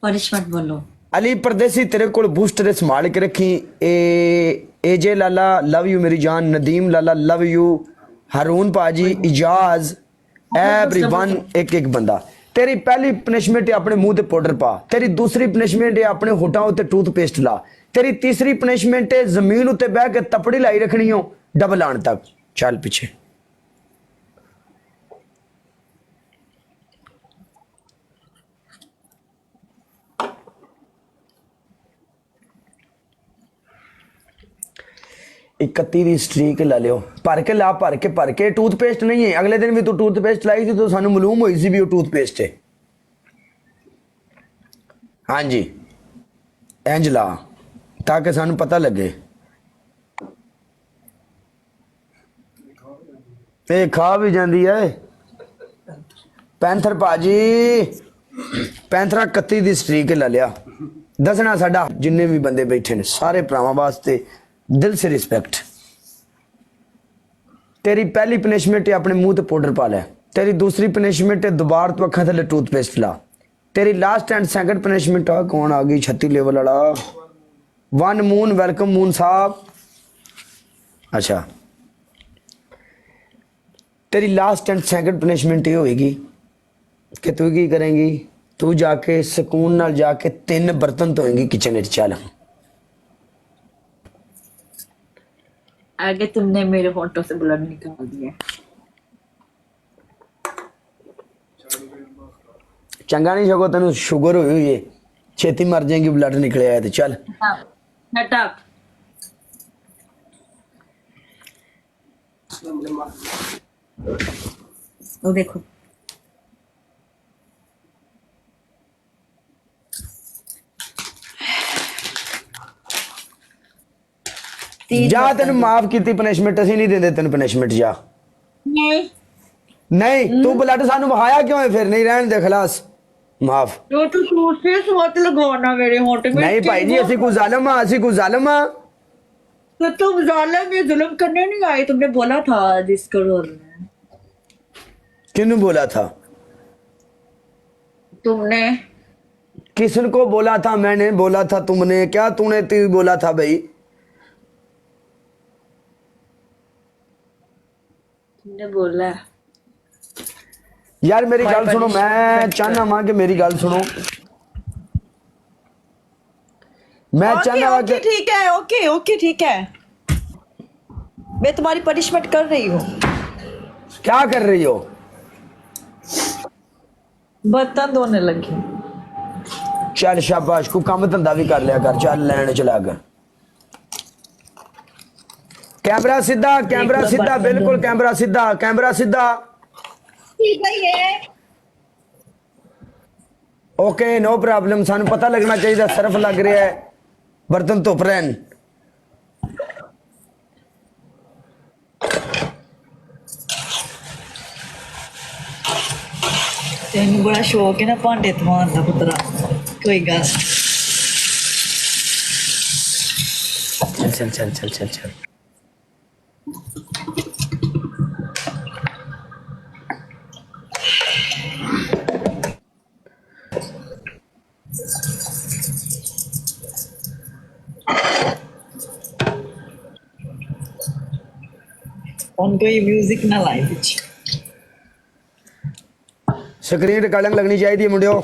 Punishment बोलो। अली परदेसी तेरे को बूस्टर संभाल के रखी। एजे लाला लव यू मेरी जान, नदीम लाला लव यू, हारून पाजी, इजाज, एवरीवन, एक एक बंदा। तेरी पहली पनिशमेंट है अपने मुंह ते पाउडर पा। तेरी दूसरी पनिशमेंट है अपने होठां उत्ते टूथपेस्ट ला। तेरी तीसरी पनिशमेंट है जमीन उत्ते बह के तपड़ी लाई रखनी हो डबल आन तक। चल पीछे। इकती की स्ट्रीक ला लियो। भर के ला, भर के टूथपेस्ट नहीं है। अगले दिन भी तू टूथपेस्ट लाई थी तो सानू मालूम हुई सी भी वो टूथपेस्ट है। हाँ जी, इंज ला ताकि सानू पता लगे। ये खा भी जाती है पैंथर भाजी। पैंथरा 31 की स्ट्रीक ला लिया। दसना साडा जिन्ने भी बंदे बैठे ने सारे भरावां वास्ते दिल से रिस्पेक्ट। तेरी पहली पनिशमेंट है अपने मुंह ते पाउडर पा ले। तेरी दूसरी पनिशमेंट है दोबारा तो अखा थले टूथपेस्ट ला। तेरी लास्ट एंड सेकंड पनिशमेंट आ कौन आ गई 36 लेवल वाला वन मून। वेलकम मून साहब। अच्छा, तेरी लास्ट एंड सेकंड पनिशमेंट ये होएगी कि तू की करेंगी, तू जाके सुकून नाल जाके 3 बर्तन धोएंगी किचन। चल आगे तुमने मेरे होंठों से ब्लड निकाल दिया। चंगा नहीं सगो तेन शुगर हुई हुई है, छेती मर जाएगी ब्लड निकले आए तो। चल शट अप। वो देखो जा तेन माफ की पनिशमेंट असं नहीं देंगे तेन पनिशमेंट जा। नहीं नहीं तू ब्लड सानू बहाया क्यों है फिर? नहीं रहने दे खलास माफ। तो दूसरे मत लगाना मेरे होंठ में। नहीं भाई जी असी को जालम हाँ, असी को जालम हाँ। तो तुम जालिम ये जुल्म करने नहीं आए, तुमने बोला था जिस करोड़ में। किन्नू बोला था? तुमने किसन को बोला था? मैंने बोला था? तुमने क्या? तूने तू बोला था भाई। तुमने बोला यार मेरी हमारी गल सुनो, मैं चाहना वा कि मेरी गल सुनो। मैं ओके चाहना वा ओके कि ठीक है, ओके ओके ठीक है, मैं तुम्हारी पनिशमेंट कर रही हूँ। क्या कर रही हो? बर्तन धोने लगी। चल शाबाश, को काम धंधा भी कर लिया कर। चल लैंड चला कर। कैमरा सीधा, कैमरा लो सीधा, बर्तन बिल्कुल धोने। कैमरा सीधा, कैमरा सीधा। ठीक है ये ओके नो प्रॉब्लम। सानू पता लगना चाहिए सर्फ लग रहा है, बर्तन धुप रहे हैं। तेन बड़ा शौक है ना भांडे धोने का पुत्रा। कोई गल चल चल चल चल चल चल। उन कोई म्यूजिक ना लाए पीछे। स्क्रीन रिकॉर्डिंग लगनी चाहिए मुंडियो।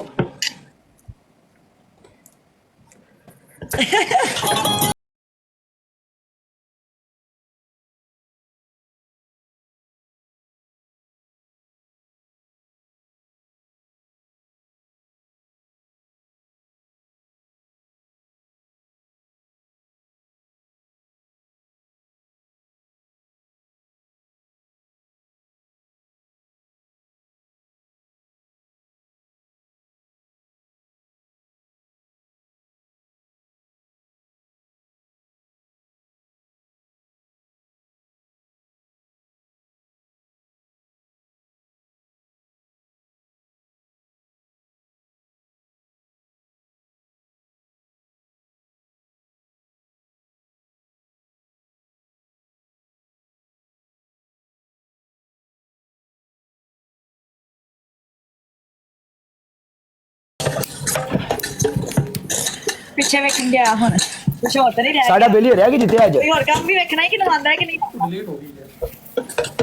ਪਿੱਛੇ ਵੇਖਣ ਗਿਆ ਹੁਣ ਕੁਛ ਹੋਰ ਤਾਂ ਨਹੀਂ ਰਹਿ ਸਾਡਾ ਗਿਆ ਬੇਲੀ ਰਹਿ ਗਈ ਜਿੱਤੇ ਅੱਜ ਕੋਈ ਹੋਰ ਕੰਮ ਵੀ ਵੇਖਣਾ ਹੈ ਕਿ ਨਵਾਂਦਾ ਹੈ ਕਿ ਨਹੀਂ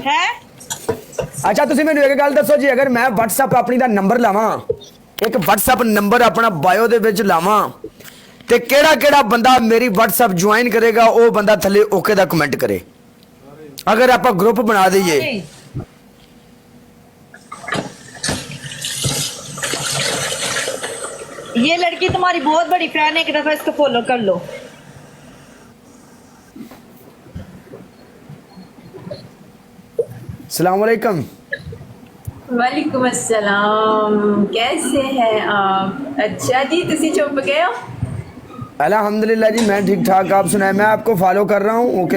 ਹੈ ਅੱਛਾ ਤੁਸੀਂ ਮੈਨੂੰ ਇੱਕ ਗੱਲ ਦੱਸੋ ਜੀ ਅਗਰ ਮੈਂ WhatsApp ਆਪਣੀ ਦਾ ਨੰਬਰ ਲਾਵਾਂ ਇੱਕ WhatsApp ਨੰਬਰ ਆਪਣਾ ਬਾਇਓ ਦੇ ਵਿੱਚ ਲਾਵਾਂ ਤੇ ਕਿਹੜਾ ਕਿਹੜਾ ਬੰਦਾ ਮੇਰੀ WhatsApp ਜੁਆਇਨ ਕਰੇਗਾ ਉਹ ਬੰਦਾ ਥੱਲੇ ਓਕੇ ਦਾ ਕਮੈਂਟ ਕਰੇ ਅਗਰ ਆਪਾਂ ਗਰੁੱਪ ਬਣਾ ਦਈਏ ये लड़की तुम्हारी बहुत बड़ी फैन है एक दफा इसको फॉलो कर लो अस्सलाम वालेकुम वालेकुम अस्सलाम कैसे हैं आप अच्छा जी तुसी चुप गए हो अल्हम्दुलिल्लाह जी मैं ठीक ठाक आप सुनाए मैं आपको फॉलो कर रहा हूँ ओके